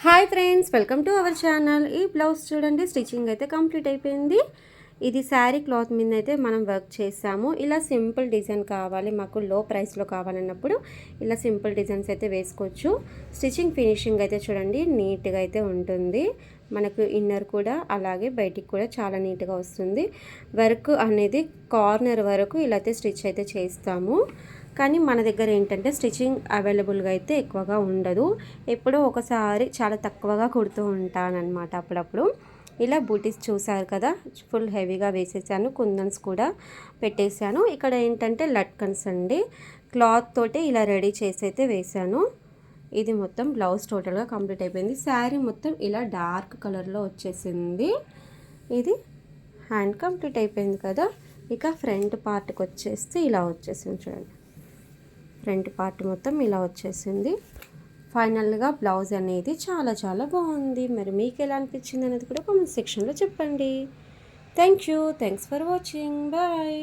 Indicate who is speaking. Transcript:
Speaker 1: Hi friends, welcome to our channel. ఈ blouse చూడండి, stitching అయితే కంప్లీట్ అయిపోయింది. ఇది శారీ క్లాత్ మీద అయితే మనం వర్క్ చేసాము. ఇలా సింపుల్ డిజైన్ కావాలి, మాకు లో ప్రైస్లో కావాలన్నప్పుడు ఇలా సింపుల్ డిజైన్స్ అయితే వేసుకోవచ్చు. స్టిచ్చింగ్ ఫినిషింగ్ అయితే చూడండి నీట్గా అయితే ఉంటుంది. మనకు ఇన్నర్ కూడా అలాగే బయటికి కూడా చాలా నీట్గా వస్తుంది. వర్క్ అనేది కార్నర్ వరకు ఇలా అయితే స్టిచ్ అయితే చేస్తాము. కానీ మన దగ్గర ఏంటంటే స్టిచ్చింగ్ అవైలబుల్గా అయితే ఎక్కువగా ఉండదు. ఎప్పుడో ఒకసారి చాలా తక్కువగా కుడుతూ ఉంటానన్నమాట. అప్పుడప్పుడు ఇలా బూటీస్ చూసారు కదా, ఫుల్ హెవీగా వేసేసాను. కుందన్స్ కూడా పెట్టేశాను. ఇక్కడ ఏంటంటే లట్కన్స్ అండి, క్లాత్ తోటి ఇలా రెడీ చేసి అయితే వేసాను. ఇది మొత్తం బ్లౌజ్ టోటల్గా కంప్లీట్ అయిపోయింది. శారీ మొత్తం ఇలా డార్క్ కలర్లో వచ్చేసింది. ఇది హ్యాండ్ కంప్లీట్ అయిపోయింది కదా. ఇక ఫ్రంట్ పార్ట్కి వచ్చేస్తే ఇలా వచ్చేసింది చూడండి. ఫ్రంట్ పార్ట్ మొత్తం ఇలా వచ్చేసింది. ఫైనల్గా బ్లౌజ్ అనేది చాలా చాలా బాగుంది. మరి మీకు ఎలా అనిపించింది అనేది కూడా కామెంట్ సెక్షన్లో చెప్పండి. Thanks for watching. బాయ్.